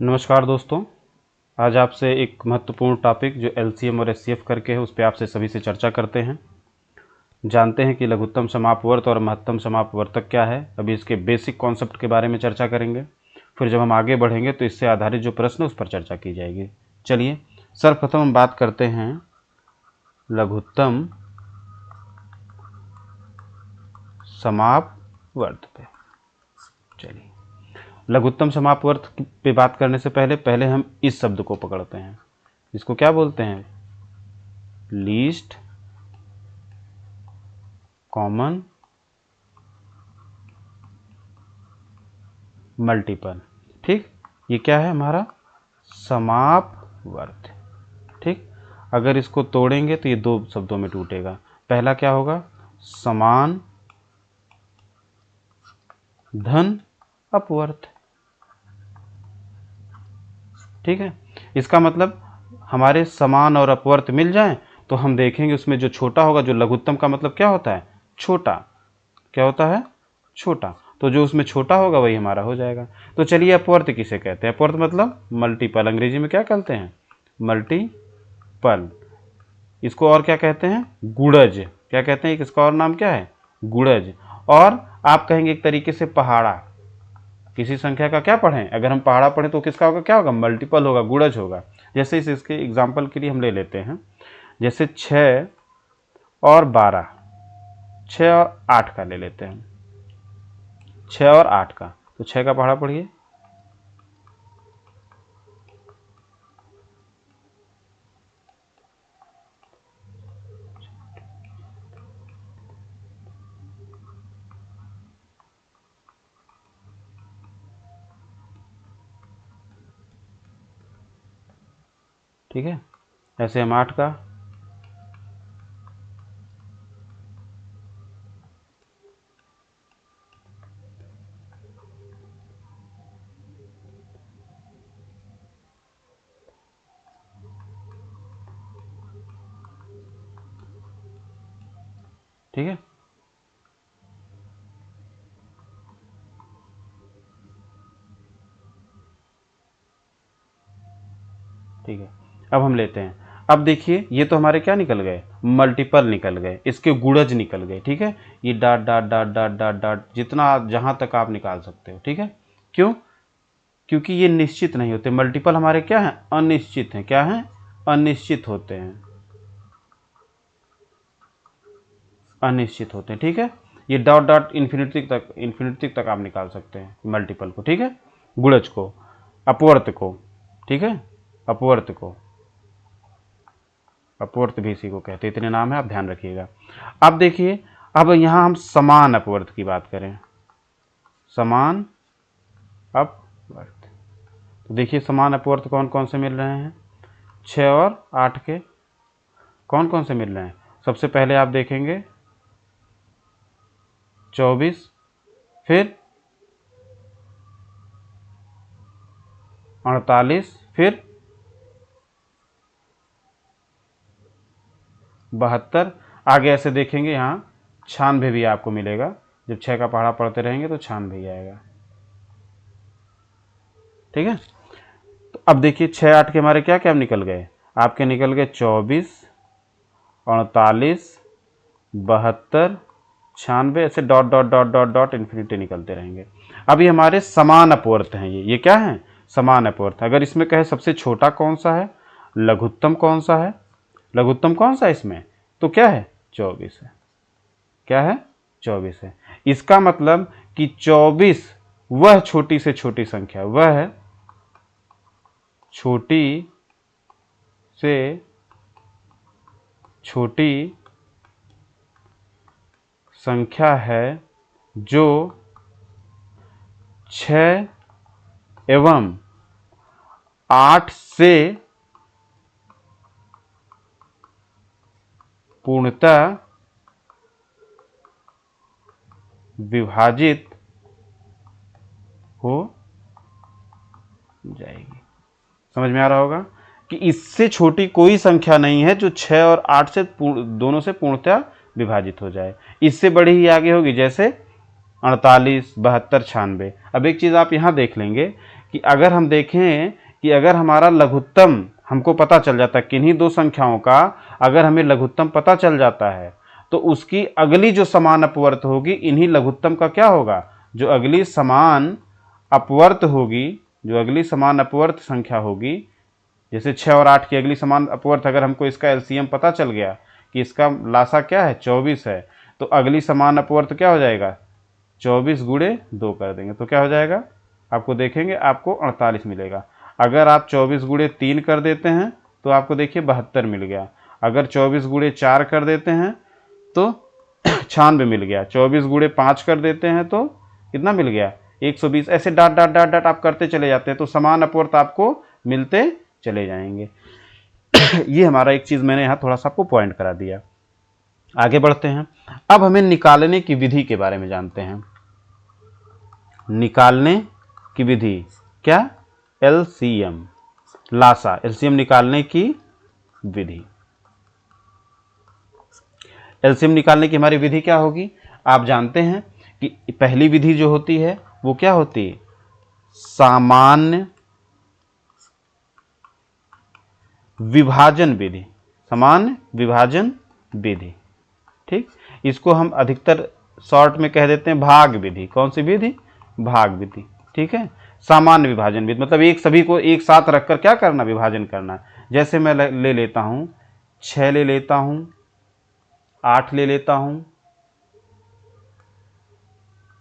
नमस्कार दोस्तों। आज आपसे एक महत्वपूर्ण टॉपिक जो एलसीएम और एचसीएफ करके है उस पर आपसे सभी से चर्चा करते हैं। जानते हैं कि लघुत्तम समापवर्त और महत्तम समापवर्तक क्या है। अभी इसके बेसिक कॉन्सेप्ट के बारे में चर्चा करेंगे, फिर जब हम आगे बढ़ेंगे तो इससे आधारित जो प्रश्न उस पर चर्चा की जाएगी। चलिए सर्वप्रथम हम बात करते हैं लघुत्तम समापवर्त पे। चलिए लघुत्तम समापवर्त पे बात करने से पहले हम इस शब्द को पकड़ते हैं। इसको क्या बोलते हैं? Least common multiple. ठीक, ये क्या है? हमारा समापवर्त। ठीक, अगर इसको तोड़ेंगे तो ये दो शब्दों में टूटेगा। पहला क्या होगा? समान धन अपवर्त। ठीक है, इसका मतलब हमारे समान और अपवर्त मिल जाएं तो हम देखेंगे उसमें जो छोटा होगा, जो लघुत्तम का मतलब क्या होता है? छोटा। क्या होता है? छोटा। तो जो उसमें छोटा होगा वही हमारा हो जाएगा। तो चलिए अपवर्त किसे कहते हैं? अपवर्त मतलब मल्टीपल। अंग्रेजी में क्या कहते हैं? मल्टीपल। इसको और क्या कहते हैं? गुणज। क्या कहते हैं? इसका और नाम क्या है? गुणज। और आप कहेंगे एक तरीके से पहाड़ा। किसी संख्या का क्या पढ़ें? अगर हम पहाड़ा पढ़ें तो किसका होगा? क्या होगा? मल्टीपल होगा, गुणज होगा। जैसे इसके एग्जाम्पल के लिए हम ले लेते हैं, जैसे 6 और 12, 6 और 8 का ले लेते हैं। 6 और 8 का, तो 6 का पहाड़ा पढ़िए। ठीक है, ऐसे हम 8 का, ठीक है, ठीक है। अब हम लेते हैं, अब देखिए ये तो हमारे क्या निकल गए? मल्टीपल निकल गए, इसके गुणज निकल गए। ठीक है, ये dot dot dot dot dot dot जितना जहां तक आप निकाल सकते हो। ठीक है, क्यों? क्योंकि ये निश्चित नहीं होते। मल्टीपल हमारे क्या हैं? अनिश्चित हैं। क्या हैं? अनिश्चित होते हैं। अनिश्चित होते हैं। ठीक है, ये डॉट डॉट इन्फिनिटी तक आप निकाल सकते हैं मल्टीपल को। ठीक है, गुणज को, अपवर्त को। ठीक है, अपवर्त को, अपवर्त भी इसी को कहते हैं। इतने नाम है, आप ध्यान रखिएगा। अब देखिए, अब यहां हम समान अपवर्त की बात करें। समान अपवर्त, तो देखिए समान अपवर्त कौन कौन से मिल रहे हैं? 6 और 8 के कौन कौन से मिल रहे हैं? सबसे पहले आप देखेंगे 24, फिर 48, फिर 72। आगे ऐसे देखेंगे यहाँ 96 भी आपको मिलेगा। जब 6 का पहाड़ा पढ़ते रहेंगे तो 96 आएगा। ठीक है, तो अब देखिए 6 8 के हमारे क्या क्या निकल गए? आपके निकल गए 24, 48, 72, 96, ऐसे dot dot dot dot dot infinity निकलते रहेंगे। अभी हमारे समान अपवर्त हैं ये क्या है? समान अपवर्त। अगर इसमें कहे सबसे छोटा कौन सा है, लघुत्तम कौन सा है, लघुत्तम कौन सा है इसमें, तो क्या है? 24 है। क्या है? 24 है। इसका मतलब कि 24 वह छोटी से छोटी संख्या, वह छोटी से छोटी संख्या है जो 6 एवं 8 से पूर्णतः विभाजित हो जाएगी। समझ में आ रहा होगा कि इससे छोटी कोई संख्या नहीं है जो 6 और 8 से दोनों से पूर्णतः विभाजित हो जाए। इससे बड़ी ही आगे होगी, जैसे 48, 72, 96। अब एक चीज़ आप यहाँ देख लेंगे कि अगर हम देखें कि अगर हमारा लघुत्तम हमको पता चल जाता है, किन्हीं दो संख्याओं का अगर हमें लघुत्तम पता चल जाता है, तो उसकी अगली जो समान अपवर्त होगी इन्हीं लघुत्तम का क्या होगा, जो अगली समान अपवर्त होगी, जो अगली समान अपवर्त संख्या होगी, जैसे 6 और 8 की अगली समान अपवर्त, अगर हमको इसका एलसीएम पता चल गया कि इसका लासा क्या है 24 है, तो अगली समान अपवर्त क्या हो जाएगा, 24 गुणे 2 कर देंगे तो क्या हो जाएगा, आपको देखेंगे आपको 48 मिलेगा। अगर आप 24 गुणे 3 कर देते हैं तो आपको देखिए 72 मिल गया। अगर 24 गुणे 4 कर देते हैं तो 96 मिल गया। 24 गुणे 5 कर देते हैं तो कितना मिल गया, 120। ऐसे डाट डाट डाट डाट आप करते चले जाते हैं तो समान अपवर्त आपको मिलते चले जाएंगे। ये हमारा एक चीज़ मैंने यहाँ थोड़ा सा आपको पॉइंट करा दिया। आगे बढ़ते हैं। अब हमें निकालने की विधि के बारे में जानते हैं। निकालने की विधि क्या, एलसीएम, लासा, एलसीएम निकालने की विधि। एलसीएम निकालने की हमारी विधि क्या होगी, आप जानते हैं कि पहली विधि जो होती है वो क्या होती है, सामान्य विभाजन विधि, सामान्य विभाजन विधि। ठीक, इसको हम अधिकतर शॉर्ट में कह देते हैं भाग विधि। कौन सी विधि, भाग विधि। ठीक है, सामान्य विभाजन विधि मतलब एक सभी को एक साथ रखकर क्या करना, विभाजन करना। जैसे मैं ले लेता हूं 6 ले लेता हूं, 8 ले लेता हूं,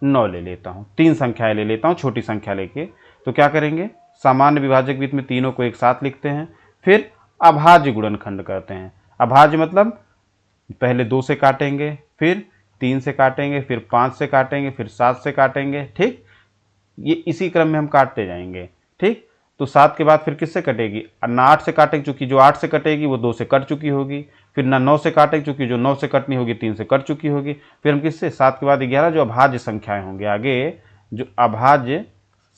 9 ले लेता हूं, 3 संख्याएं ले लेता हूं छोटी संख्या लेके, तो क्या करेंगे, सामान्य विभाजक विधि में तीनों को एक साथ लिखते हैं, फिर अभाज्य गुणनखंड करते हैं। अभाज्य मतलब पहले 2 से काटेंगे, फिर 3 से काटेंगे, फिर 5 से काटेंगे, फिर 7 से काटेंगे। ठीक, ये इसी क्रम में हम काटते जाएंगे। ठीक, तो 7 के बाद फिर किससे कटेगी, ना 8 से काटेगी, चूंकि जो 8 से कटेगी वो 2 से कट चुकी होगी, फिर ना 9 से काटेगी, चूंकि जो 9 से कटनी होगी 3 से कट चुकी होगी, फिर हम किससे, 7 के बाद 11 जो अभाज्य संख्याएं होंगे, आगे जो अभाज्य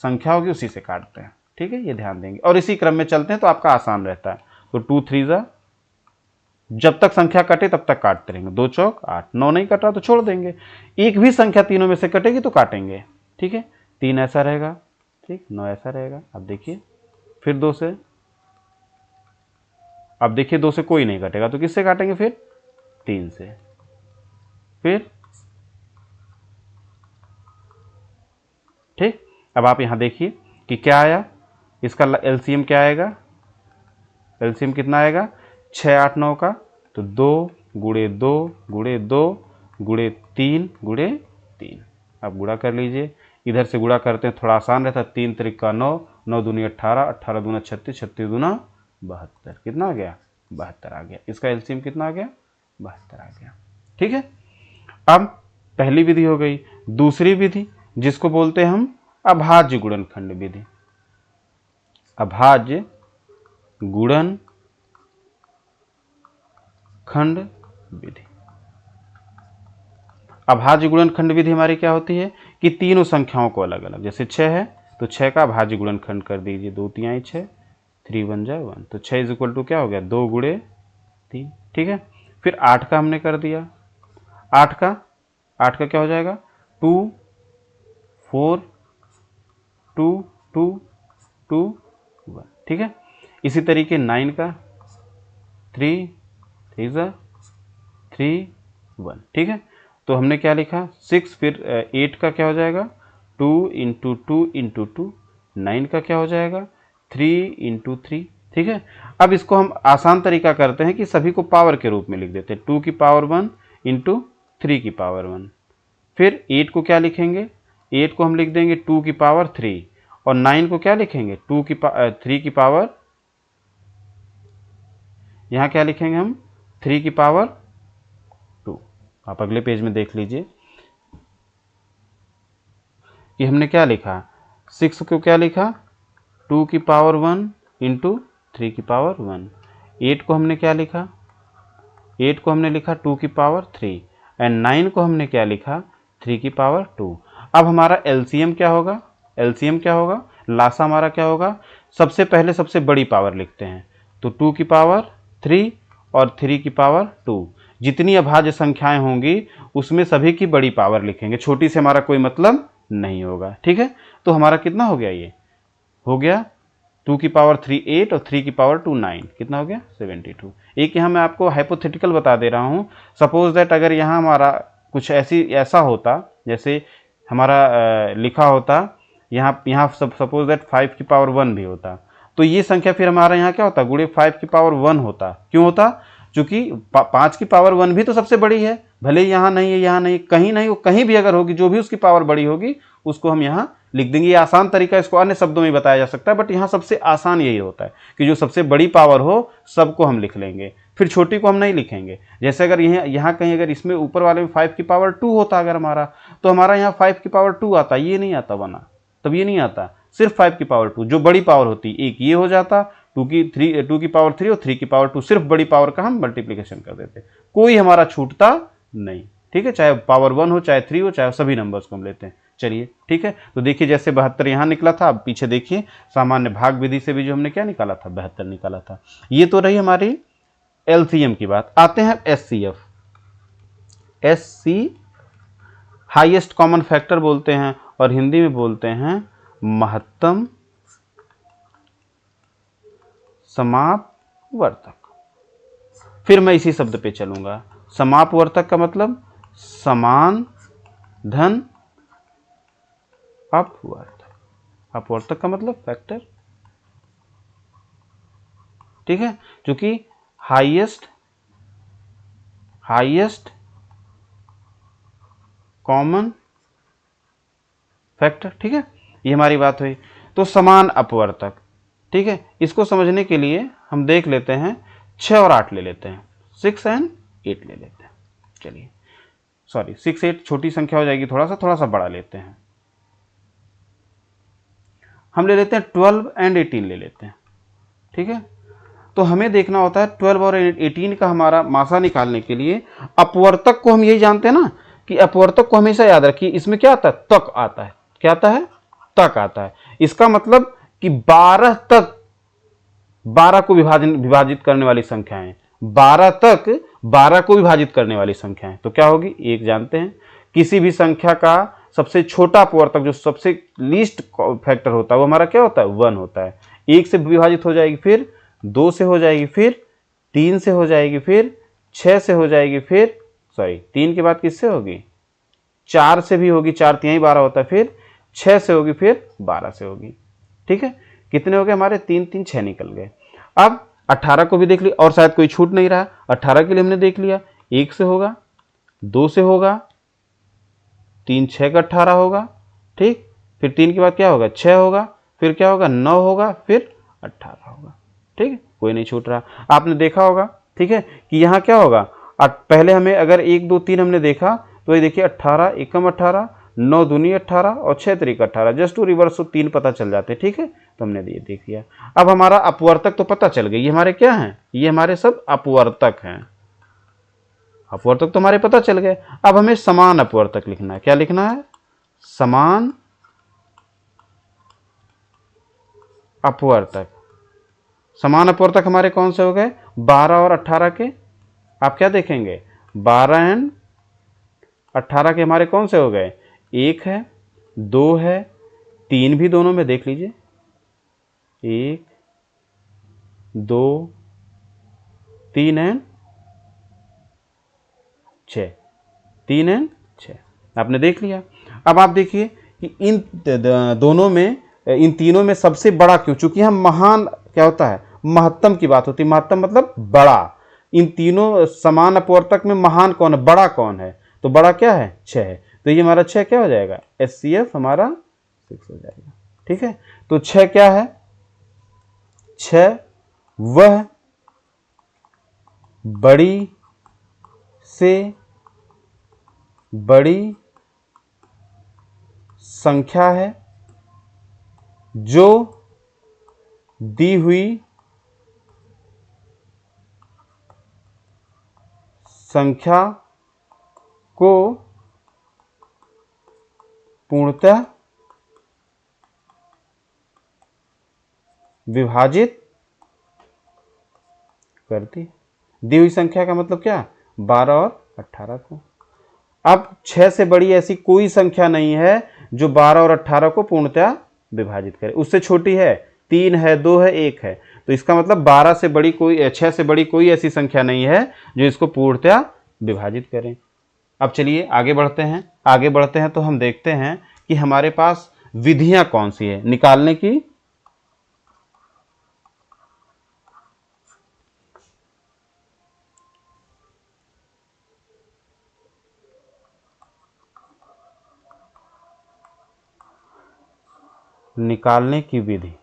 संख्या होगी उसी से काटते हैं। ठीक है, ये ध्यान देंगे और इसी क्रम में चलते हैं तो आपका आसान रहता है। तो 2 3 जब तक संख्या कटे तब तक काटते रहेंगे, 2 चौक 8, 9 नहीं कट रहा तो छोड़ देंगे, एक भी संख्या तीनों में से कटेगी तो काटेंगे। ठीक है, 3 ऐसा रहेगा, ठीक, 9 ऐसा रहेगा। अब देखिए फिर 2 से, अब देखिए 2 से कोई नहीं कटेगा तो किससे काटेंगे, फिर 3 से, फिर ठीक। अब आप यहां देखिए कि क्या आया, इसका एलसीएम क्या आएगा, एलसीएम कितना आएगा, 6 8 9 का, तो 2 गुणे 2 गुणे 2 गुणे 3 गुणे 3। अब गुणा कर लीजिए, इधर से गुणा करते हैं थोड़ा आसान रहता है, 3 त्रिका 9, 9 दूनी 18, 18 दूना 36, 36 दूना 72, कितना आ गया, 72 आ गया। इसका एलसीएम कितना आ गया, 72 आ गया। ठीक है, अब पहली विधि हो गई। दूसरी विधि जिसको बोलते हैं हम अभाज्य गुणनखंड विधि, अभाज्य गुणनखंड विधि। अभाज्य गुणनखंड विधि हमारी क्या होती है कि तीनों संख्याओं को अलग अलग, जैसे 6 है तो 6 का अभाज्य गुणनखंड कर दीजिए, 2 3 6, 3 1 जाए 1, तो 6 इज इक्वल टू क्या हो गया, 2 गुणे 3। ठीक है, फिर 8 का हमने कर दिया, 8 का क्या हो जाएगा, 2 4 2 2 2 1। ठीक है, इसी तरीके 9 का 3 3 3 1। ठीक है, तो हमने क्या लिखा 6, फिर 8 का क्या हो जाएगा, 2 इंटू 2 इंटू 2, 9 का क्या हो जाएगा, 3 इंटू 3। ठीक है, अब इसको हम आसान तरीका करते हैं कि सभी को पावर के रूप में लिख देते हैं, 2 की पावर 1 इंटू 3 की पावर 1। फिर 8 को क्या लिखेंगे, 8 को हम लिख देंगे 2 की पावर 3, और 9 को क्या लिखेंगे, 3 की पावर, यहाँ क्या लिखेंगे हम, 3 की पावर 2। आप अगले पेज में देख लीजिए कि हमने क्या लिखा, 6 को क्या लिखा, 2 की पावर 1 इंटू 3 की पावर 1। 8 को हमने क्या लिखा, 8 को हमने लिखा 2 की पावर 3, एंड 9 को हमने क्या लिखा, 3 की पावर 2। अब हमारा एलसीएम क्या होगा, एलसीएम क्या होगा, लासा हमारा क्या होगा, सबसे पहले सबसे बड़ी पावर लिखते हैं, तो 2 की पावर 3 और 3 की पावर 2। जितनी अभाज्य संख्याएं होंगी उसमें सभी की बड़ी पावर लिखेंगे, छोटी से हमारा कोई मतलब नहीं होगा। ठीक है, तो हमारा कितना हो गया, ये हो गया 2 की पावर 3 8 और 3 की पावर 2 9, कितना हो गया 72। एक यहाँ मैं आपको हाइपोथेटिकल बता दे रहा हूँ। सपोज दैट अगर यहाँ हमारा कुछ ऐसा होता, जैसे हमारा लिखा होता यहाँ सपोज दैट 5 की पावर 1 भी होता, तो ये संख्या फिर हमारा यहाँ क्या होता, गुणे 5 की पावर 1 होता। क्यों होता, क्योंकि 5 की पावर 1 भी तो सबसे बड़ी है, भले ही यहाँ नहीं है, यहाँ नहीं, कहीं नहीं, कहीं भी अगर होगी, जो भी उसकी पावर बड़ी होगी उसको हम यहाँ लिख देंगे। ये आसान तरीका, इसको अन्य शब्दों में बताया जा सकता है, बट यहाँ सबसे आसान यही होता है कि जो सबसे बड़ी पावर हो सबको हम लिख लेंगे, फिर छोटी को हम नहीं लिखेंगे। जैसे अगर यहाँ कहीं अगर इसमें ऊपर वाले में 5 की पावर 2 होता अगर हमारा, तो हमारा यहाँ 5 की पावर 2 आता, ये नहीं आता बना, तब ये नहीं आता, सिर्फ 5 की पावर 2 जो बड़ी पावर होती, एक ये हो जाता, 2 की पावर 3 और 3 की पावर 2, सिर्फ बड़ी पावर का हम मल्टीप्लिकेशन कर देते, कोई हमारा छूटता नहीं। ठीक है, चाहे पावर 1 हो, चाहे 3 हो, चाहे सभी नंबर्स को हम लेते हैं। चलिए ठीक है, तो देखिए जैसे 72 यहाँ निकला था, अब पीछे देखिए सामान्य भाग विधि से भी जो हमने क्या निकाला था, 72 निकाला था। ये तो रही हमारी एलसीएम की बात। आते हैं HCF. HC highest common factor बोलते हैं और हिंदी में बोलते हैं महत्तम समापवर्तक। फिर मैं इसी शब्द पे चलूंगा। समापवर्तक का मतलब समान धन अपवर्तक, अपवर्तक का मतलब फैक्टर। ठीक है, क्योंकि हाईएस्ट कॉमन फैक्टर। ठीक है, ये हमारी बात हुई। तो समान अपवर्तक, ठीक है, इसको समझने के लिए हम देख लेते हैं 6 और 8 ले लेते हैं, 6 and 8 ले लेते हैं। चलिए सॉरी 6 8 छोटी संख्या हो जाएगी, थोड़ा सा बड़ा लेते हैं, हम ले लेते हैं 12 and 18 ले लेते हैं। ठीक है, तो हमें देखना होता है 12 और 18 का हमारा मासा निकालने के लिए अपवर्तक को हम यही जानते हैं ना कि अपवर्तक को हमेशा याद रखिए, इसमें क्या आता है, तक आता है। क्या आता है, तक आता है। इसका मतलब कि 12 तक, 12 को विभाजित करने वाली संख्याएं, 12 तक 12 को विभाजित करने वाली संख्याएं, तो क्या होगी, एक जानते हैं। किसी भी संख्या का सबसे छोटा अपवर्तक जो सबसे लीस्ट फैक्टर होता है वो हमारा क्या होता है, 1 होता है। 1 से विभाजित हो जाएगी, फिर 2 से हो जाएगी, फिर 3 से हो जाएगी, फिर 6 से हो जाएगी, फिर 3 के बाद किससे होगी, 4 से भी होगी, 4 3 12 होता है, फिर 6 से होगी, फिर 12 से होगी। ठीक है, कितने हो गए हमारे, 3 3 6 निकल गए। अब 18 को भी देख लिया और शायद कोई छूट नहीं रहा, 18 के लिए हमने देख लिया, 1 से होगा, 2 से होगा, 3 6 का 18 होगा। ठीक, फिर 3 के बाद क्या होगा, 6 होगा, फिर क्या होगा, 9 होगा, फिर 18 होगा। ठीक है, कोई नहीं छूट रहा, आपने देखा होगा। ठीक है, कि यहाँ क्या होगा, पहले हमें अगर 1 2 3 हमने देखा तो ये देखिए 18 एकम 18, 9 दूनी 18 और 6 त्रिक 18, जस्ट टू रिवर्स 3 पता चल जाते। ठीक है, तो हमने ये देख लिया। अब हमारा अपवर्तक तो पता चल गई, ये हमारे क्या हैं, ये हमारे सब अपवर्तक हैं। अपवर्तक तो हमारे पता चल गए। अब हमें समान अपवर्तक लिखना है। क्या लिखना है, समान अपवर्तक। समान अपवर्तक हमारे कौन से हो गए, 12 और 18 के। आप क्या देखेंगे, 12 एंड 18 के हमारे कौन से हो गए, 1 है, 2 है, 3 भी दोनों में देख लीजिए, 1 2 3 एंड 6, 3 एंड 6 आपने देख लिया। अब आप देखिए कि इन दोनों में, इन तीनों में सबसे बड़ा क्यों, चूंकि हम महान क्या होता है, महत्तम की बात होती है, महत्तम मतलब बड़ा। इन तीनों समान अपवर्तक में महान कौन है, बड़ा कौन है, तो बड़ा क्या है, 6 है, तो ये हमारा 6 क्या हो जाएगा, एचसीएफ हमारा 6 हो जाएगा। ठीक है, तो 6 क्या है, 6 वह बड़ी से बड़ी संख्या है जो दी हुई संख्या को पूर्णतः विभाजित करती है। दी हुई संख्या का मतलब क्या, 12 और 18 को। अब 6 से बड़ी ऐसी कोई संख्या नहीं है जो 12 और 18 को पूर्णतः विभाजित करें। उससे छोटी है 3 है, 2 है, 1 है, तो इसका मतलब 12 से बड़ी कोई 6 से बड़ी कोई ऐसी संख्या नहीं है जो इसको पूर्णतया विभाजित करें। अब चलिए आगे बढ़ते हैं। आगे बढ़ते हैं तो हम देखते हैं कि हमारे पास विधियां कौन सी है निकालने की। निकालने की विधि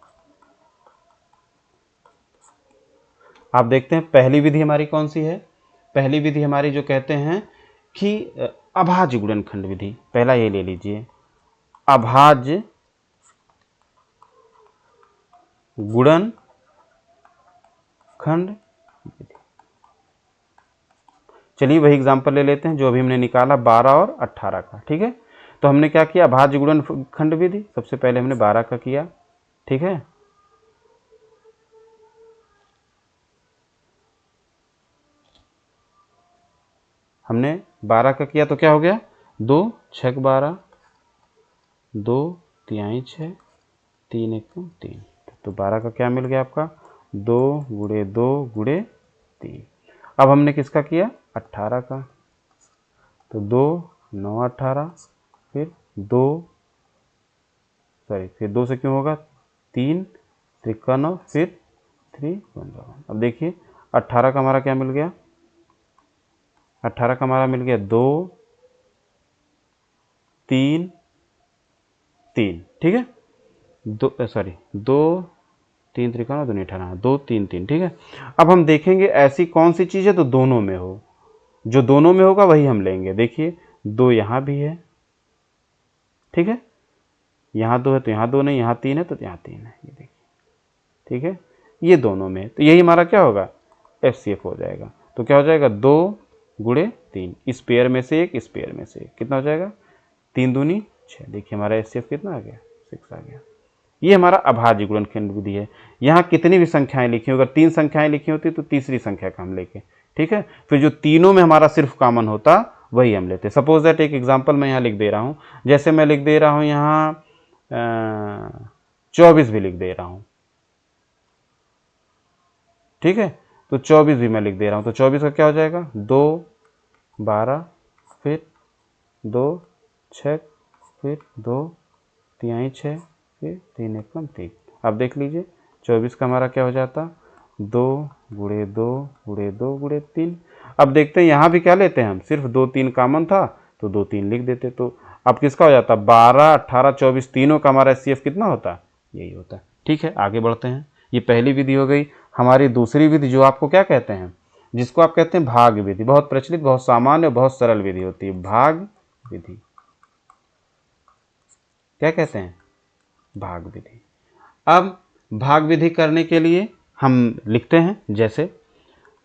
आप देखते हैं पहली विधि हमारी कौन सी है। पहली विधि हमारी जो कहते हैं कि अभाज्य गुणनखंड विधि, पहला ये ले लीजिए, अभाज्य गुणनखंड विधि। चलिए वही एग्जांपल ले लेते हैं जो अभी हमने निकाला 12 और 18 का। ठीक है, तो हमने क्या किया, अभाज्य गुणनखंड विधि, सबसे पहले हमने 12 का किया। ठीक है, हमने 12 का किया तो क्या हो गया, 2 6 12, 2 तिहाई 6, 3 1 3, तो 12 का क्या मिल गया आपका, 2 गुणे 2 गुणे 3। अब हमने किसका किया, 18 का, तो 2 9 18, फिर 2 से क्यों होगा, 3 3 9, फिर 3 1। अब देखिए 18 का हमारा क्या मिल गया, 18 का हमारा मिल गया 2 3 3। ठीक है, 2 3 3 2 18, 2 3 3। ठीक है, अब हम देखेंगे ऐसी कौन सी चीज़ है तो दोनों में हो, जो दोनों में होगा वही हम लेंगे। देखिए 2 यहाँ भी है, ठीक है, यहाँ 2 है तो यहाँ 2 नहीं, यहाँ 3 है तो यहाँ 3 है, ये देखिए। ठीक है, ये दोनों में, तो यही हमारा क्या होगा, FCF हो जाएगा। तो क्या हो जाएगा, 2 गुणे 3, इस पेयर में से एक, इस पेयर में से एक, कितना हो जाएगा, 3 दूनी 6। देखिए हमारा FCF कितना आ गया, 6 आ गया। ये हमारा अभाज्य गुणनखंड विधि है। यहाँ कितनी भी संख्याएं लिखी हो, अगर 3 संख्याएं लिखी होती तो तीसरी संख्या का हम लेके, ठीक है, फिर जो तीनों में हमारा सिर्फ कॉमन होता वही हम लेते। सपोज दैट एक एग्जांपल मैं यहाँ लिख दे रहा हूँ, जैसे मैं लिख दे रहा हूँ यहाँ 24 भी लिख दे रहा हूँ। ठीक है, तो 24 भी मैं लिख दे रहा हूँ, तो 24 का क्या हो जाएगा, 2 12, फिर 2 6, फिर 2 तिहाई 6, फिर 3 1 3। अब देख लीजिए 24 का हमारा क्या हो जाता, 2 गुणे 2 गुणे 2 गुणे 3। अब देखते हैं यहाँ भी क्या लेते हैं हम, सिर्फ 2 3 कॉमन था तो 2 3 लिख देते। तो अब किसका हो जाता, 12 18 24 तीनों का हमारा FCF कितना होता, यही होता। ठीक है, आगे बढ़ते हैं। ये पहली विधि हो गई। हमारी दूसरी विधि जो आपको क्या कहते हैं, जिसको आप कहते हैं भाग विधि, बहुत प्रचलित, बहुत सामान्य, बहुत सरल विधि होती है भाग विधि। क्या कहते हैं, भाग विधि। अब भाग विधि करने के लिए हम लिखते हैं, जैसे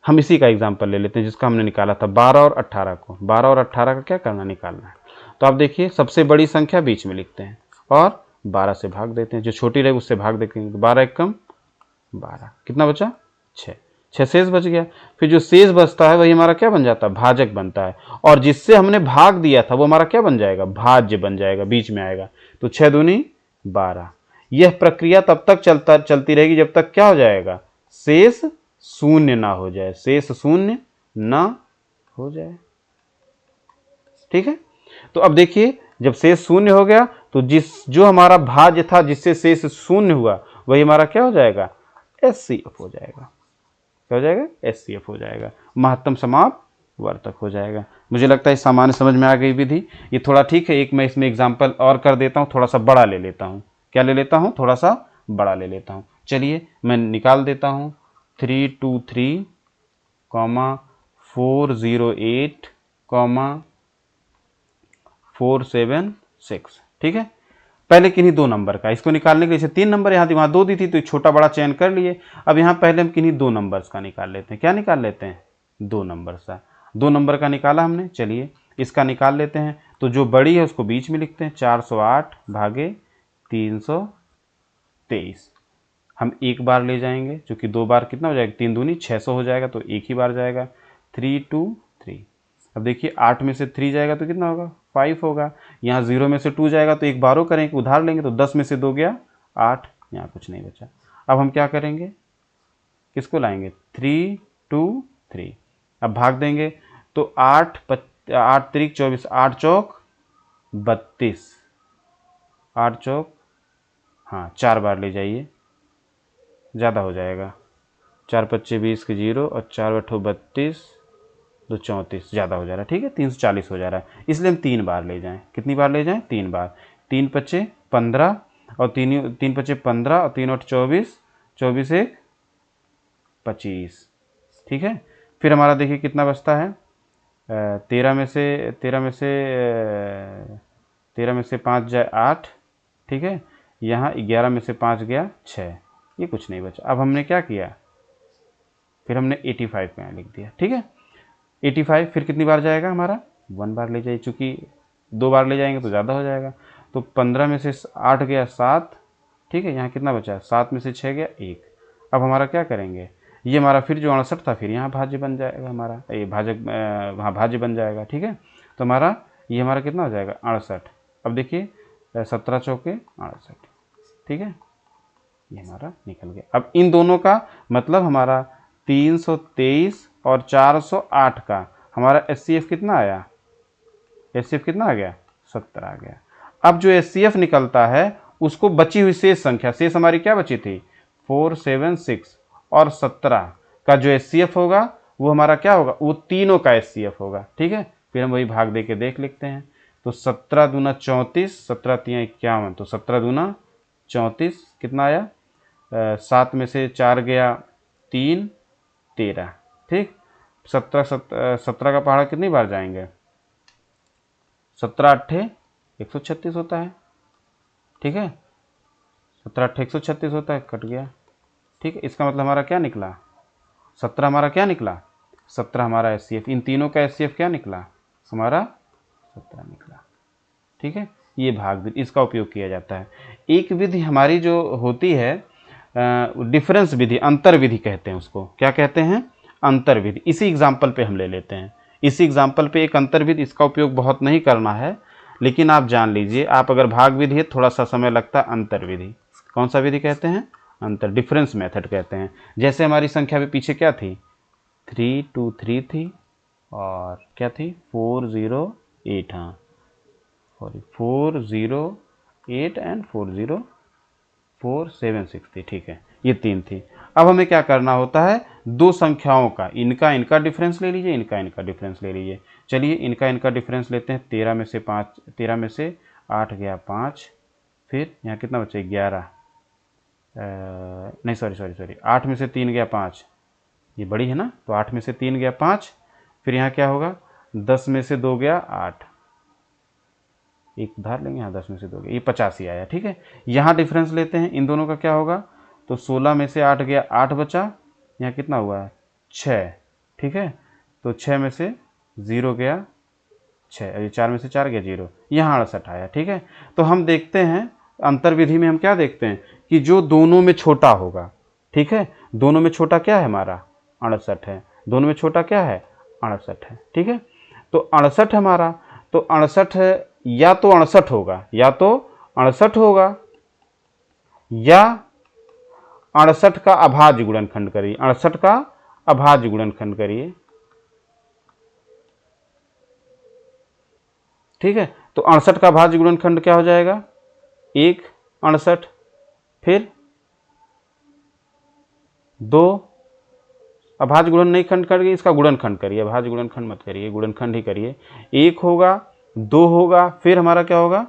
हम इसी का एग्जांपल ले लेते हैं जिसका हमने निकाला था 12 और 18 को। 12 और 18 का क्या करना, निकालना है। तो आप देखिए सबसे बड़ी संख्या बीच में लिखते हैं और 12 से भाग देते हैं, जो छोटी रहे उससे भाग देंगे। तो 12 एकम 12, कितना बचा, 6 6 शेष बच गया। फिर जो शेष बचता है वही हमारा क्या बन जाता है, भाजक बनता है, और जिससे हमने भाग दिया था वो हमारा क्या बन जाएगा, भाज्य बन जाएगा, बीच में आएगा। तो 6 दूनी 12। यह प्रक्रिया तब तक चलती रहेगी जब तक क्या हो जाएगा, शेष शून्य ना हो जाए, शेष शून्य ना हो जाए। ठीक है, तो अब देखिए जब शेष शून्य हो गया तो जो हमारा भाज्य था जिससे शेष शून्य हुआ वही हमारा क्या हो जाएगा, SCF हो जाएगा। क्या हो जाएगा, SCF हो जाएगा, महत्तम समापवर्तक हो जाएगा। मुझे लगता है सामान्य समझ में आ गई विधि। ये थोड़ा ठीक है, एक मैं इसमें एग्जाम्पल और कर देता हूँ, थोड़ा सा बड़ा ले लेता हूँ। क्या ले लेता हूँ, थोड़ा सा बड़ा ले लेता हूँ। चलिए मैं निकाल देता हूँ 323, 408, 476। ठीक है, पहले किन्हीं 2 नंबर का, इसको निकालने के लिए 3 नंबर यहाँ थी, वहाँ 2 दी थी तो छोटा बड़ा चयन कर लिए। अब यहाँ पहले हम किन्हीं 2 नंबर्स का निकाल लेते हैं। क्या निकाल लेते हैं, 2 नंबर्स का। 2 नंबर का निकाला हमने, चलिए इसका निकाल लेते हैं। तो जो बड़ी है उसको बीच में लिखते हैं, 408 भागे 323। हम एक बार ले जाएंगे, चूँकि 2 बार कितना हो जाएगा, 3 दूनी 600 हो जाएगा, तो एक ही बार जाएगा, 323। अब देखिए 8 में से 3 जाएगा तो कितना होगा, 5 होगा। यहाँ 0 में से 2 जाएगा तो एक बार करेंगे, उधार लेंगे तो 10 में से 2 गया 8, यहाँ कुछ नहीं बचा। अब हम क्या करेंगे, किसको लाएंगे, 3 2 3। अब भाग देंगे तो 8 3 24, 8 चौक 32, 8 चौक, हाँ 4 बार ले जाइए, ज़्यादा हो जाएगा, 4 25 20 के 0 और 4 8 32 2 34, ज़्यादा हो जा रहा है, ठीक है 340 हो जा रहा है, इसलिए हम 3 बार ले जाएं। कितनी बार ले जाएं, 3 बार। 3 पच्चे 15 और 3 पच्चे 15 और 3 8 24, 24 1 25, ठीक है। फिर हमारा देखिए कितना बचता है, 13 में से 5 जाए 8, ठीक है। यहाँ 11 में से 5 गया 6, ये कुछ नहीं बचा। अब हमने क्या किया, फिर हमने 85 में लिख दिया, ठीक है। 85 फिर कितनी बार जाएगा हमारा, 1 बार ले जाइए, चूँकि 2 बार ले जाएंगे तो ज़्यादा हो जाएगा। तो 15 में से 8 गया 7, ठीक है। यहाँ कितना बचा, 7 में से 6 गया 1। अब हमारा क्या करेंगे, ये हमारा फिर जो 68 था फिर यहाँ भाज्य बन जाएगा हमारा, ये भाजक, हाँ भाज्य बन जाएगा, ठीक है। तो हमारा ये हमारा कितना हो जाएगा, 68। अब देखिए 17 चौके 68, ठीक है, ये हमारा निकल गया। अब इन दोनों का मतलब हमारा 323 और 408 का हमारा HCF कितना आया, HCF कितना आ गया, 70 आ गया। अब जो HCF निकलता है उसको बची हुई शेष संख्या, शेष हमारी क्या बची थी, 476 और 17 का जो HCF होगा वो हमारा क्या होगा, वो तीनों का HCF होगा, ठीक है। फिर हम वही भाग दे के देख लिखते हैं। तो 17 दूना 34, 17 तिया 51, तो 17 दूना 34 कितना आया, 7 में से 4 गया 3 13, ठीक। 17 का पहाड़ा कितनी बार जाएंगे, 17 8 136 होता है, ठीक है। 17 8 136 होता है, कट गया, ठीक है। इसका मतलब हमारा क्या निकला, 17 हमारा क्या निकला, 17 हमारा HCF, इन तीनों का HCF क्या निकला हमारा, 17 निकला, ठीक है। ये भाग विधि, इसका उपयोग किया जाता है। एक विधि हमारी जो होती है डिफरेंस विधि, अंतर विधि कहते हैं उसको, क्या कहते हैं, अंतर विधि। इसी एग्जाम्पल पे हम ले लेते हैं, इसी एग्जाम्पल पे एक अंतर विधि, इसका उपयोग बहुत नहीं करना है, लेकिन आप जान लीजिए, आप अगर भाग विधि है थोड़ा सा समय लगता है, अंतर विधि कौन सा विधि कहते हैं, अंतर, डिफरेंस मेथड कहते हैं। जैसे हमारी संख्या भी पीछे क्या थी, 3 2 3 थी, और क्या थी 408, हाँ सॉरी 408 एंड 407 थी, ठीक है, ये 3 थी। अब हमें क्या करना होता है, दो संख्याओं का इनका डिफरेंस ले लीजिए, इनका डिफरेंस ले लीजिए। चलिए इनका डिफरेंस लेते हैं। 13 में से 8 गया 5, फिर यहाँ कितना बचा 11, नहीं सॉरी 8 में से 3 गया 5, ये बड़ी है ना, तो 8 में से 3 गया 5, फिर यहाँ क्या होगा, 10 में से 2 गया 8, एक उधार लेंगे, यहाँ 10 में से 2 गया, ये 85 आया, ठीक है। यहाँ डिफरेंस लेते हैं, इन दोनों का क्या होगा, तो 16 में से 8 गया 8 बचा, यहाँ कितना हुआ 6, ठीक है। तो 6 में से 0 गया 6, अभी 4 में से 4 गया 0, यहाँ 68 आया, ठीक है। तो हम देखते हैं अंतर विधि में हम क्या देखते हैं कि जो दोनों में छोटा होगा, ठीक है, दोनों में छोटा क्या है हमारा 68 है, दोनों में छोटा क्या है 68 है, ठीक है। तो 68 हमारा, तो 68 या तो 68 होगा, या तो 68 होगा, या 68 का अभाज्य गुणनखंड करिए, 68 का अभाज्य गुणनखंड करिए, ठीक है। तो 68 का अभाज्य गुणनखंड क्या हो जाएगा, 1 68, फिर 2 अभाज्य गुणन नहीं खंड करिए, इसका गुणनखंड करिए, अभाज्य गुणनखंड मत करिए, गुणनखंड ही करिए। 1 होगा, 2 होगा, फिर हमारा क्या होगा,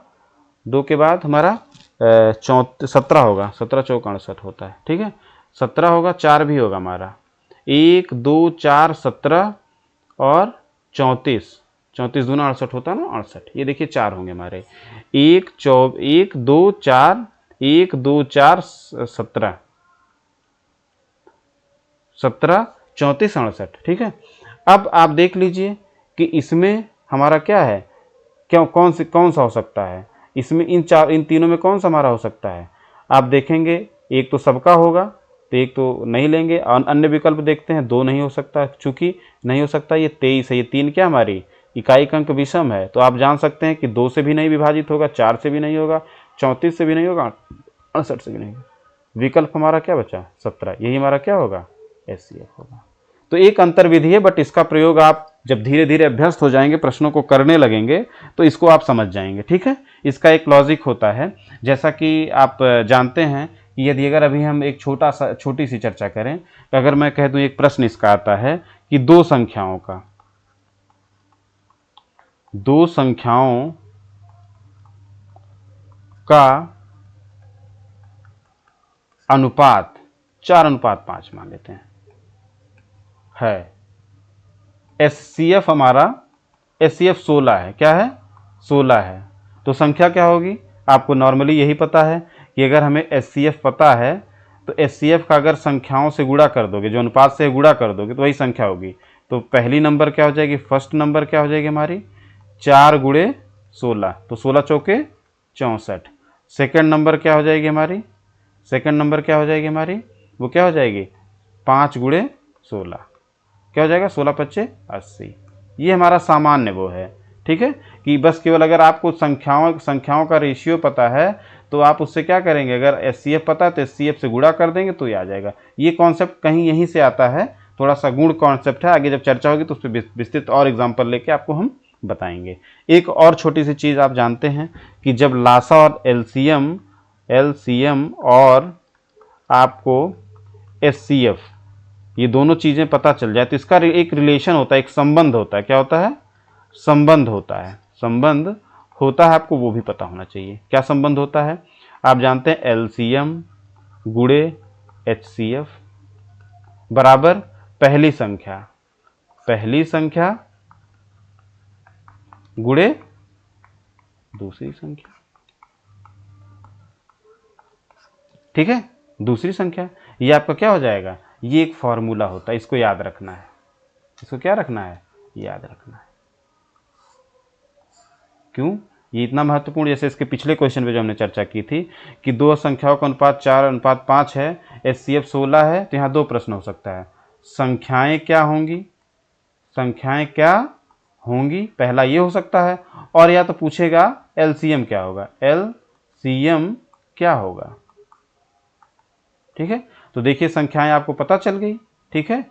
2 के बाद हमारा 17 होगा, 17 चौक 68 होता है, ठीक है। 17 होगा, 4 भी होगा हमारा, 1 2 4 17 और 34 दूना 68 होता है ना, 68, ये देखिए 4 होंगे हमारे, 1 2 4 1 2 4 17 34 68, ठीक है। अब आप देख लीजिए कि इसमें हमारा क्या है, कौन सा हो सकता है, इसमें इन तीनों में कौन सा हमारा हो सकता है। आप देखेंगे एक तो सबका होगा, तो एक तो नहीं लेंगे, और अन्य विकल्प देखते हैं, 2 नहीं हो सकता, चूंकि नहीं हो सकता, ये 23 है, ये 3 क्या हमारी इकाई अंक विषम है, तो आप जान सकते हैं कि 2 से भी नहीं विभाजित होगा, 4 से भी नहीं होगा, 34 से भी नहीं होगा, 68 से गिनेंगे। विकल्प हमारा क्या बचा 17, यही हमारा क्या होगा HCF होगा। तो एक अंतर विधि है, बट इसका प्रयोग आप जब धीरे धीरे अभ्यस्त हो जाएंगे, प्रश्नों को करने लगेंगे, तो इसको आप समझ जाएंगे। ठीक है, इसका एक लॉजिक होता है, जैसा कि आप जानते हैं कि यदि अगर अभी हम एक छोटी सी चर्चा करें, तो अगर मैं कह दूं एक प्रश्न इसका आता है कि दो संख्याओं का अनुपात 4:5 मान लेते हैं है। HCF हमारा HCF 16 है, क्या है 16 है। तो संख्या क्या होगी, आपको नॉर्मली यही पता है कि अगर हमें HCF पता है तो HCF का अगर संख्याओं से गुणा कर दोगे, जो अनुपात से गुणा कर दोगे, तो वही संख्या होगी। तो पहली नंबर क्या हो जाएगी, फर्स्ट नंबर क्या हो जाएगी हमारी 4 × 16, तो 16 चौके 64। सेकेंड नंबर क्या हो जाएगी हमारी, वो क्या हो जाएगी 5 × 16, क्या हो जाएगा 16 × 5 = 80। ये हमारा सामान्य वो है। ठीक है, कि बस केवल अगर आपको संख्याओं का रेशियो पता है तो आप उससे क्या करेंगे, अगर HCF पता है तो HCF से गुणा कर देंगे तो ये आ जाएगा। ये कॉन्सेप्ट कहीं यहीं से आता है, थोड़ा सा गुण कॉन्सेप्ट है, आगे जब चर्चा होगी तो उस पर विस्तृत और एग्जाम्पल लेके आपको हम बताएंगे। एक और छोटी सी चीज़ आप जानते हैं कि जब लासा और LCM और आपको HCF ये दोनों चीज़ें पता चल जाए तो इसका एक रिलेशन होता है, एक संबंध होता है। क्या होता है, संबंध होता है, आपको वो भी पता होना चाहिए। क्या संबंध होता है, आप जानते हैं LCM × HCF बराबर पहली संख्या गुणे दूसरी संख्या। ठीक है, दूसरी संख्या, ये आपका क्या हो जाएगा, ये एक फॉर्मूला होता है, इसको याद रखना है। इसको क्या रखना है, याद रखना है। क्यों ये इतना महत्वपूर्ण, जैसे इसके पिछले क्वेश्चन में जो हमने चर्चा की थी कि दो संख्याओं का अनुपात 4:5 है, HCF 16 है, तो यहाँ दो प्रश्न हो सकता है, संख्याएं क्या होंगी, पहला ये हो सकता है, और या तो पूछेगा LCM क्या होगा। ठीक है, तो देखिए संख्याएं आपको पता चल गई। ठीक है,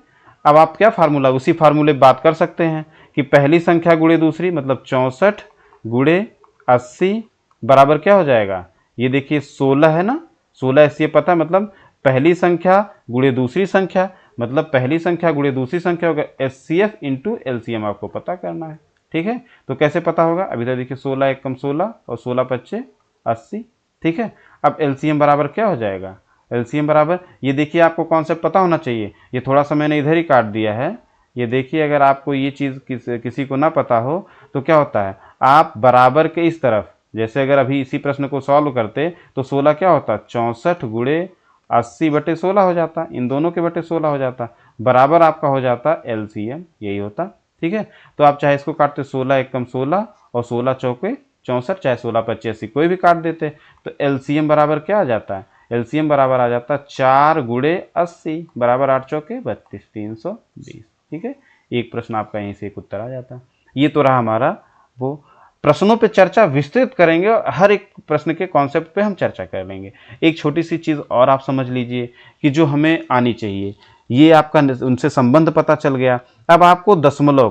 अब आप क्या फार्मूला, उसी फार्मूले बात कर सकते हैं कि पहली संख्या गुणे दूसरी, मतलब 64 × 80 बराबर क्या हो जाएगा, ये देखिए 16 है ना, 16 HCF पता है, मतलब पहली संख्या गुणे दूसरी संख्या, मतलब पहली संख्या गुणे दूसरी संख्या होगा HCF × LCM आपको पता करना है। ठीक है, तो कैसे पता होगा, अभी तक देखिए 16 × 1 = 16 और 16 × 5 = 80। ठीक है, अब LCM बराबर क्या हो जाएगा, LCM बराबर, ये देखिए आपको कॉन्सेप्ट पता होना चाहिए, ये थोड़ा सा मैंने इधर ही काट दिया है। ये देखिए अगर आपको ये चीज़ किसी को ना पता हो तो क्या होता है, आप बराबर के इस तरफ, जैसे अगर अभी इसी प्रश्न को सॉल्व करते तो 16 क्या होता, 64 × 80/16 हो जाता, इन दोनों के बटे 16 हो जाता, बराबर आपका हो जाता LCM, यही होता। ठीक है, तो आप चाहे इसको काटते 16 × 1 = 16 और 16 चौके 64, चाहे 16 × 5 = 80, कोई भी काट देते, तो LCM बराबर क्या आ जाता है, LCM बराबर आ जाता 4 × 80 बराबर 8 चौके 32, 320। ठीक है, एक प्रश्न आपका यहीं से एक उत्तर आ जाता। ये तो रहा हमारा वो, प्रश्नों पे चर्चा विस्तृत करेंगे और हर एक प्रश्न के कॉन्सेप्ट पे हम चर्चा कर लेंगे। एक छोटी सी चीज़ और आप समझ लीजिए कि जो हमें आनी चाहिए, ये आपका उनसे संबंध पता चल गया। अब आपको दशमलव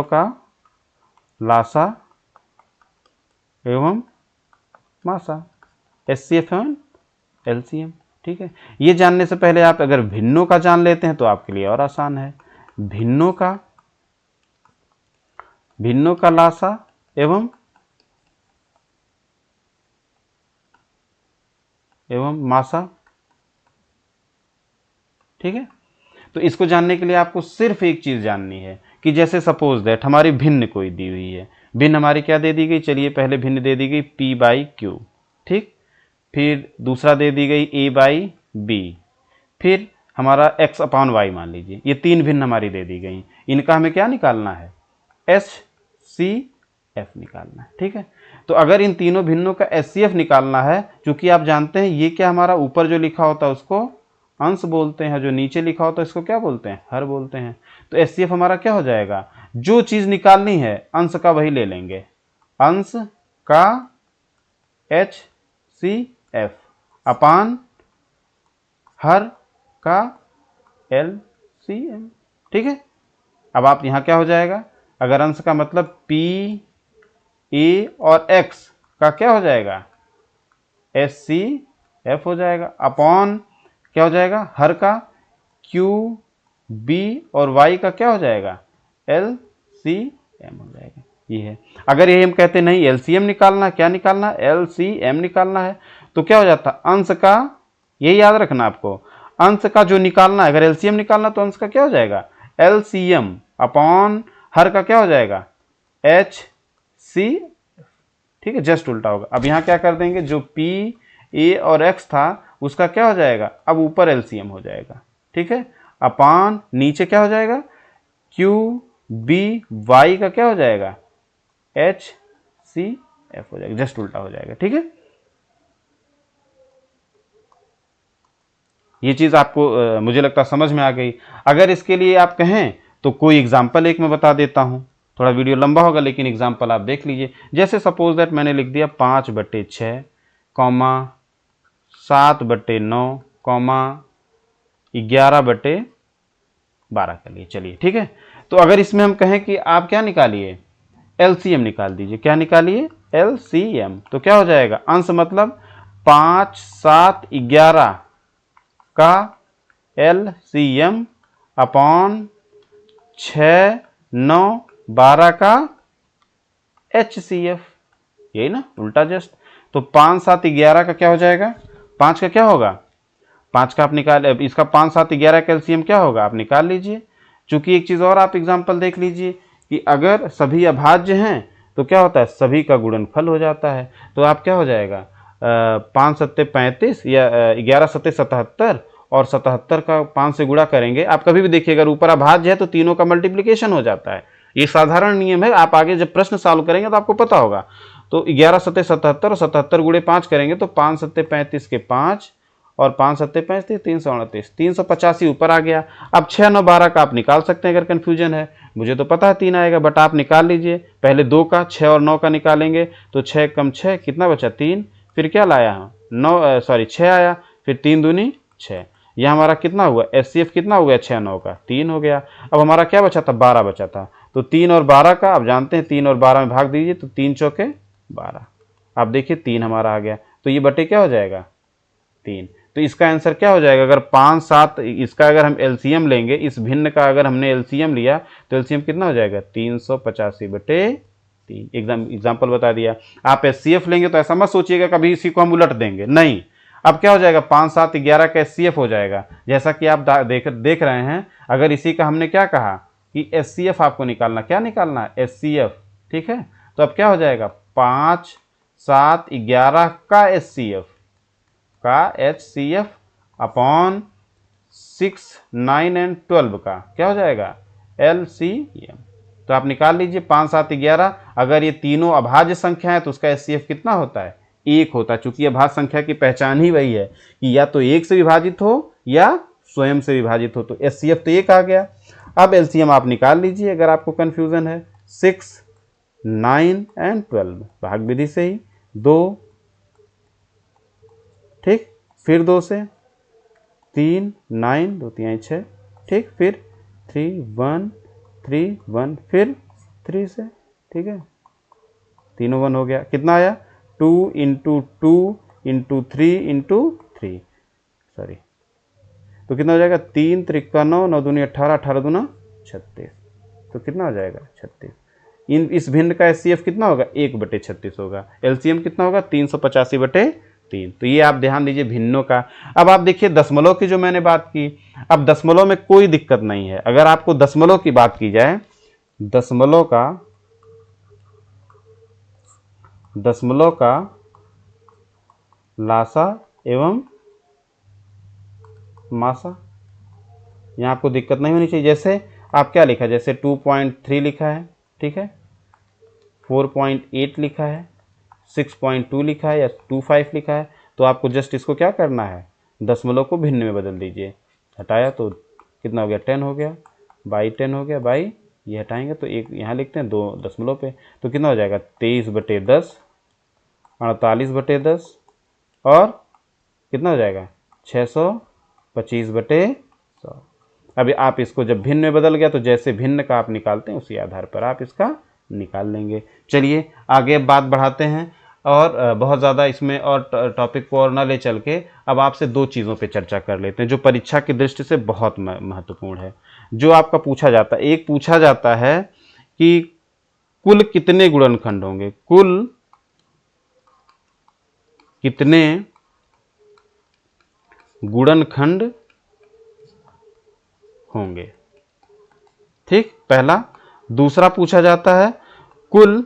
का लासा एवं मासा, HCF एवं LCM। ठीक है, ये जानने से पहले आप अगर भिन्नों का जान लेते हैं तो आपके लिए और आसान है। भिन्नों का लासा एवं मासा। ठीक है, तो इसको जानने के लिए आपको सिर्फ एक चीज जाननी है कि जैसे सपोज दैट हमारी भिन्न कोई दी हुई है, भिन्न हमारी क्या दे दी गई, चलिए पहले भिन्न दे दी गई P/Q। ठीक, फिर दूसरा दे दी गई A/B, फिर हमारा X/Y मान लीजिए, ये तीन भिन्न हमारी दे दी गई, इनका हमें क्या निकालना है, HCF निकालना है। ठीक है, तो अगर इन तीनों भिन्नों का HCF निकालना है, क्योंकि आप जानते हैं ये क्या हमारा ऊपर जो लिखा होता है उसको अंश बोलते हैं, जो नीचे लिखा होता है इसको क्या बोलते हैं, हर बोलते हैं। तो HCF हमारा क्या हो जाएगा, जो चीज़ निकालनी है अंश का वही ले लेंगे, अंश का HCF अपान हर का LCM। ठीक है, अब आप यहाँ क्या हो जाएगा, अगर अंश का मतलब P A और X का क्या हो जाएगा, HCF हो जाएगा, अपॉन क्या हो जाएगा, हर का Q B और Y का क्या हो जाएगा, LCM हो जाएगा। ये है। अगर ये हम कहते नहीं LCM निकालना, क्या निकालना, LCM निकालना है, तो क्या हो जाता, अंश का, ये याद रखना आपको, अंश का जो निकालना है, अगर LCM निकालना तो अंश का क्या हो जाएगा, LCM अपॉन हर का क्या हो जाएगा, HC। ठीक है, जस्ट उल्टा होगा। अब यहाँ क्या कर देंगे, जो P A और X था उसका क्या हो जाएगा, अब ऊपर LCM हो जाएगा। ठीक है, अपान नीचे क्या हो जाएगा, Q B Y का क्या हो जाएगा, HCF हो जाएगा, जस्ट उल्टा हो जाएगा। ठीक है, ये चीज़ आपको मुझे लगता समझ में आ गई। अगर इसके लिए आप कहें तो कोई एग्जाम्पल एक मैं बता देता हूँ, थोड़ा वीडियो लंबा होगा लेकिन एग्जाम्पल आप देख लीजिए। जैसे सपोज दैट मैंने लिख दिया 5/6 कॉमा 7/9 कॉमा 11/12 कर लिए। चलिए ठीक है, तो अगर इसमें हम कहें कि आप क्या निकालिए, LCM निकाल दीजिए। क्या निकालिए, LCM। तो क्या हो जाएगा, अंश मतलब 5 7 11 का LCM अपॉन 6 9 12 का HCF। यही ना, उल्टा जस्ट। तो 5 7 11 का क्या हो जाएगा, 5 का क्या होगा, 5 का आप निकाल, इसका 5 7 11 का LCM क्या होगा, आप निकाल लीजिए। चूंकि एक चीज़ और आप एग्जाम्पल देख लीजिए कि अगर सभी अभाज्य हैं तो क्या होता है, सभी का गुणनफल हो जाता है। तो आप क्या हो जाएगा, 5 7 35 या 11 7 77 और 77 का 5 से गुणा करेंगे। आप कभी भी देखिए अगर ऊपर अभाज्य है तो तीनों का मल्टीप्लिकेशन हो जाता है। ये साधारण नियम है, आप आगे जब प्रश्न सॉल्व करेंगे तो आपको पता होगा। तो 11 7 77 और 77 गुणे 5 करेंगे तो 5 7 35 के 5 और 5 7 35 338 385 ऊपर आ गया। अब 6 9 12 का आप निकाल सकते हैं अगर कन्फ्यूजन है, मुझे तो पता है 3 आएगा, बट आप निकाल लीजिए। पहले 2 का, 6 और 9 का निकालेंगे तो 6 कम 6 कितना बचा, 3। फिर क्या लाया हम, 6 आया, फिर 3 दूनी 6। यह हमारा कितना हुआ, HCF कितना हो गया, 6 9 का 3 हो गया। अब हमारा क्या बचा था, 12 बचा था। तो 3 और 12 का आप जानते हैं 3 और 12 में भाग दीजिए तो 3 चौके 12। आप देखिए 3 हमारा आ गया, तो ये बटे क्या हो जाएगा, 3। तो इसका आंसर क्या हो जाएगा, अगर 5 7 इसका अगर हम LCM लेंगे, इस भिन्न का अगर हमने LCM लिया तो LCM कितना हो जाएगा, 385/3। एग्जाम्पल बता दिया। आप HCF लेंगे तो ऐसा मत सोचिएगा कभी इसी को हम उलट देंगे, नहीं। अब क्या हो जाएगा, 5 7 11 का HCF हो जाएगा। जैसा कि आप देख रहे हैं, अगर इसी का हमने क्या कहा कि HCF आपको निकालना, क्या निकालना है, HCF। ठीक है, तो अब क्या हो जाएगा, 5 7 11 का HCF अपॉन 6 9 एंड 12 का क्या हो जाएगा, LCM। तो आप निकाल लीजिए 5 7 11। अगर ये तीनों अभाज्य संख्या है तो उसका HCF कितना होता है, 1 होता है। चूंकि अभाज्य संख्या की पहचान ही वही है कि या तो 1 से विभाजित हो या स्वयं से विभाजित हो, तो HCF तो 1 आ गया। अब LCM आप निकाल लीजिए अगर आपको कन्फ्यूजन है। 6 9 एंड 12 भाग विधि से ही 2, ठीक, फिर 2 से 3 9 2 3 6, ठीक, फिर 3 1 3 1, फिर 3 से, ठीक है, तीनों 1 हो गया। कितना आया, 2 × 2 × 3 × 3, सॉरी, तो कितना हो जाएगा, 3 3 9 9 दूनी 18 18 दूना 36। तो कितना हो जाएगा, 36। इस भिन्न का HCF कितना होगा, 1/36 होगा। LCM कितना होगा, 385/3। तो ये आप ध्यान दीजिए भिन्नों का। अब आप देखिए दशमलव की जो मैंने बात की, अब दशमलव में कोई दिक्कत नहीं है। अगर आपको दशमलव की बात की जाए, दशमलव का लासा एवं मासा, यहाँ आपको दिक्कत नहीं होनी चाहिए। जैसे आप क्या लिखा है, जैसे 2.3 लिखा है, ठीक है, 4.8 लिखा है, 6.2 लिखा है या 25 लिखा है, तो आपको जस्ट इसको क्या करना है, दशमलव को भिन्न में बदल दीजिए। हटाया तो कितना हो गया, 10 हो गया, बाई 10 हो गया, बाई ये हटाएंगे तो एक यहाँ लिखते हैं 2 दशमलव पे, तो कितना हो जाएगा 23/10, 48/10 और कितना हो जाएगा 625/100। अभी आप इसको जब भिन्न में बदल गया तो जैसे भिन्न का आप निकालते हैं उसी आधार पर आप इसका निकाल लेंगे। चलिए आगे बात बढ़ाते हैं और बहुत ज़्यादा इसमें और टॉपिक को और ना ले चल के अब आपसे 2 चीज़ों पे चर्चा कर लेते हैं जो परीक्षा की दृष्टि से बहुत महत्वपूर्ण है। जो आपका पूछा जाता है, एक पूछा जाता है कि कुल कितने गुणनखंड होंगे, कुल कितने गुणनखंड होंगे। ठीक, पहला। दूसरा पूछा जाता है कुल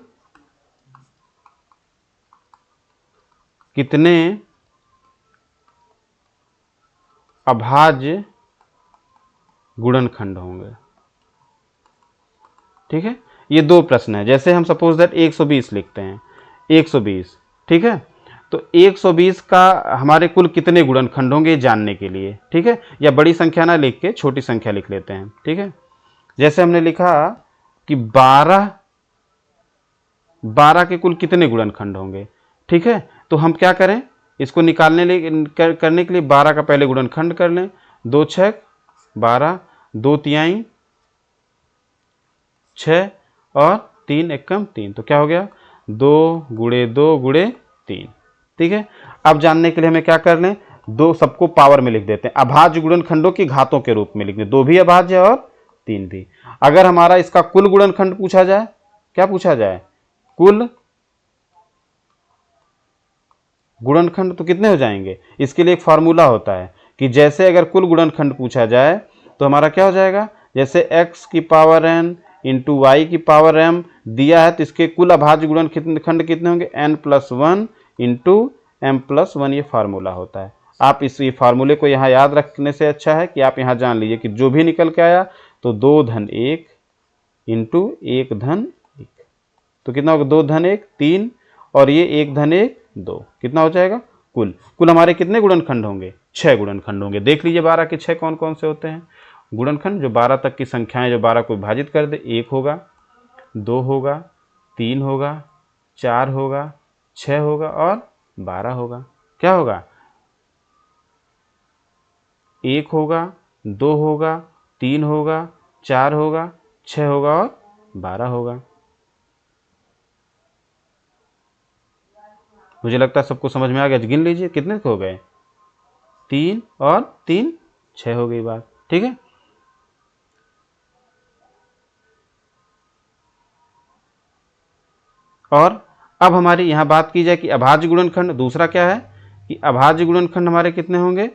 कितने अभाज्य गुणनखंड होंगे। ठीक है, ये 2 प्रश्न है। जैसे हम सपोज दैट 120 लिखते हैं, 120, ठीक है, तो 120 का हमारे कुल कितने गुणनखंड होंगे जानने के लिए, ठीक है, या बड़ी संख्या ना लिख के छोटी संख्या लिख लेते हैं। ठीक है, जैसे हमने लिखा कि 12 के कुल कितने गुणनखंड होंगे। ठीक है, तो हम क्या करें, इसको करने के लिए 12 का पहले गुणनखंड कर लें। 2 छक 12, 2 तिहाई 6 और 3 एकम 3, तो क्या हो गया 2 × 2 × 3। ठीक है, अब जानने के लिए हमें क्या कर लें, 2 सबको पावर में लिख देते हैं, अभाज्य गुणनखंडों की घातों के रूप में लिख दें, 2 भी अभाज्य और 3 भी। अगर हमारा इसका कुल गुणनखंड पूछा जाए, क्या पूछा जाए, कुल गुणनखंड, तो कितने हो जाएंगे। इसके लिए एक फार्मूला होता है कि जैसे अगर कुल गुणनखंड पूछा जाए तो हमारा क्या हो जाएगा, जैसे x की पावर n इंटू वाई की पावर m दिया है तो इसके कुल अभाज्य गुणनखंड कितने होंगे, n+1 इंटू m+1, ये फार्मूला होता है। आप इस फार्मूले को यहाँ याद रखने से अच्छा है कि आप यहाँ जान लीजिए कि जो भी निकल के आया तो 2-1 इंटू 1-1, तो कितना होगा 2-1 3 और ये 1-1 2, कितना हो जाएगा कुल हमारे कितने गुणनखंड होंगे, 6 गुणनखंड होंगे। देख लीजिए 12 के 6 कौन कौन से होते हैं गुणनखंड, जो 12 तक की संख्याएं जो 12 को विभाजित कर दे, 1 होगा, 2 होगा, 3 होगा, 4 होगा, 6 होगा और 12 होगा। क्या होगा, 1 होगा, 2 होगा, 3 होगा, 4 होगा, 6 होगा और 12 होगा। मुझे लगता है सबको समझ में आ गया। गिन लीजिए कितने हो गए, 3 और 3 6 हो गई बात। ठीक है, और अब हमारी यहाँ बात की जाए कि अभाज्य गुणनखंड, दूसरा क्या है कि अभाज्य गुणनखंड हमारे कितने होंगे,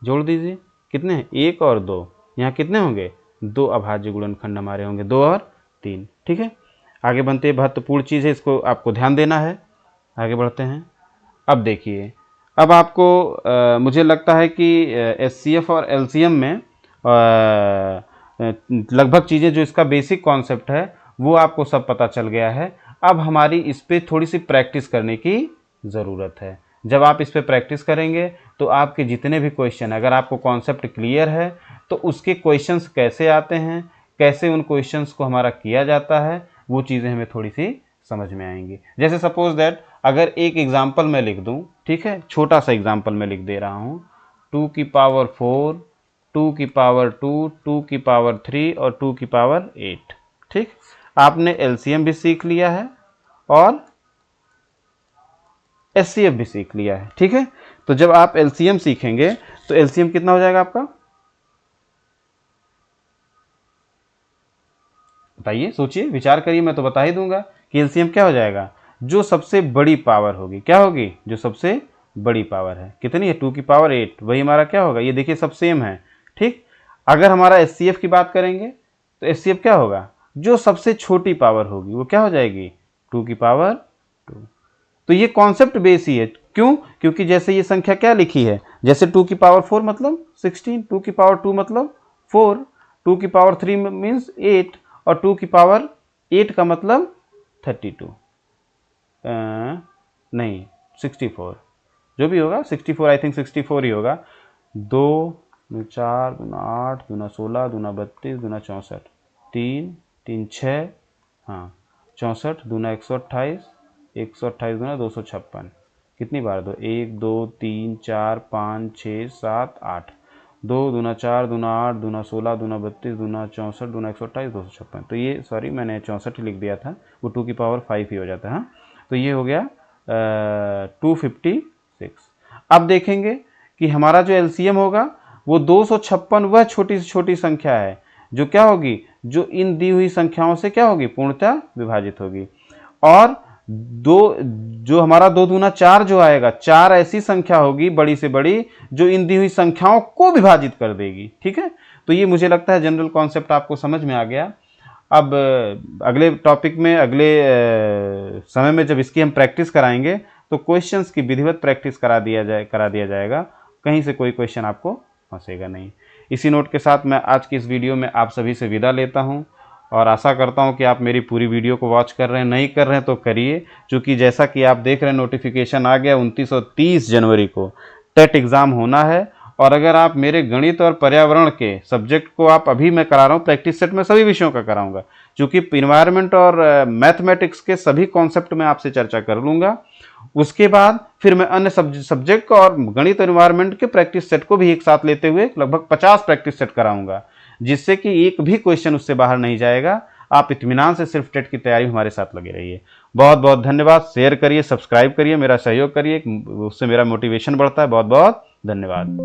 जोड़ दीजिए कितने हैं, 1 और 2, यहाँ कितने होंगे 2 अभाज्य गुणनखंड हमारे होंगे, 2 और 3। ठीक है, आगे बनते महत्वपूर्ण चीज़ है, इसको आपको ध्यान देना है। आगे बढ़ते हैं। अब देखिए, अब आपको मुझे लगता है कि एचसीएफ और एलसीएम में लगभग चीज़ें जो इसका बेसिक कॉन्सेप्ट है वो आपको सब पता चल गया है। अब हमारी इस पर थोड़ी सी प्रैक्टिस करने की ज़रूरत है। जब आप इस पर प्रैक्टिस करेंगे तो आपके जितने भी क्वेश्चन, अगर आपको कॉन्सेप्ट क्लियर है तो उसके क्वेश्चंस कैसे आते हैं, कैसे उन क्वेश्चंस को हमारा किया जाता है, वो चीज़ें हमें थोड़ी सी समझ में आएंगी। जैसे सपोज दैट अगर एक एग्जाम्पल मैं लिख दूं, ठीक है, छोटा सा एग्जाम्पल मैं लिख दे रहा हूं, 2 की पावर 4, 2 की पावर 2, 2 की पावर 3 और 2 की पावर 8। ठीक, आपने एलसीएम भी सीख लिया है और एचसीएफ भी सीख लिया है। ठीक है, तो जब आप एलसीएम सीखेंगे तो एलसीएम कितना हो जाएगा आपका, बताइए, सोचिए, विचार करिए, मैं तो बता ही दूंगा कि एलसीएम क्या हो जाएगा, जो सबसे बड़ी पावर होगी, क्या होगी, जो सबसे बड़ी पावर है, कितनी है 2 की पावर 8, वही हमारा क्या होगा, ये देखिए सब सेम है। ठीक, अगर हमारा एचसीएफ की बात करेंगे तो एचसीएफ क्या होगा, जो सबसे छोटी पावर होगी वो क्या हो जाएगी 2 की पावर 2। तो ये कॉन्सेप्ट बेस ही है, क्यों, क्योंकि जैसे ये संख्या क्या लिखी है, जैसे 2 की पावर 4 मतलब 16, 2 की पावर 2 मतलब 4, 2 की पावर 3 मीन्स 8 और 2 की पावर 8 का मतलब 32, नहीं 64, जो भी होगा 64, आई थिंक 64 ही होगा। 2 4 8 2 16 2 32 2 64, 3 3 6, हाँ 64 दूना 128, 128 दूना 256। कितनी बार दो, 1 2 3 4 5 6 7 8, 2 दूना 4 दूना 8 दूना 16 दूना 32 दूना 64 दूना 128 256। तो ये सॉरी मैंने 64 ही लिख दिया था, वो 2 की पावर 5 ही हो जाता है। हाँ, तो ये हो गया 256। अब देखेंगे कि हमारा जो एलसीएम होगा वो 256 वह छोटी से छोटी संख्या है जो क्या होगी, जो इन दी हुई संख्याओं से क्या होगी, पूर्णतः विभाजित होगी। और दो जो हमारा 2 दूना 4 जो आएगा, 4 ऐसी संख्या होगी बड़ी से बड़ी जो इन दी हुई संख्याओं को विभाजित कर देगी। ठीक है, तो ये मुझे लगता है जनरल कॉन्सेप्ट आपको समझ में आ गया। अब अगले टॉपिक में, अगले समय में जब इसकी हम प्रैक्टिस कराएंगे तो क्वेश्चंस की विधिवत प्रैक्टिस करा दिया जाएगा, कहीं से कोई क्वेश्चन आपको फंसेगा नहीं। इसी नोट के साथ मैं आज की इस वीडियो में आप सभी से विदा लेता हूं और आशा करता हूं कि आप मेरी पूरी वीडियो को वॉच कर रहे हैं, नहीं कर रहे हैं तो करिए, क्योंकि जैसा कि आप देख रहे हैं नोटिफिकेशन आ गया 29 और 30 जनवरी को टेट एग्ज़ाम होना है। और अगर आप मेरे गणित और पर्यावरण के सब्जेक्ट को आप अभी मैं करा रहा हूँ, प्रैक्टिस सेट में सभी विषयों का कराऊंगा, क्योंकि इन्वायरमेंट और मैथमेटिक्स के सभी कॉन्सेप्ट में आपसे चर्चा कर लूँगा। उसके बाद फिर मैं अन्य सब्जेक्ट को और गणित और इन्वायरमेंट के प्रैक्टिस सेट को भी एक साथ लेते हुए लगभग 50 प्रैक्टिस सेट कराऊंगा, जिससे कि एक भी क्वेश्चन उससे बाहर नहीं जाएगा। आप इत्मीनान से सिर्फ टेट की तैयारी में हमारे साथ लगे रहिए। बहुत बहुत धन्यवाद। शेयर करिए, सब्सक्राइब करिए, मेरा सहयोग करिए, उससे मेरा मोटिवेशन बढ़ता है। बहुत बहुत धन्यवाद।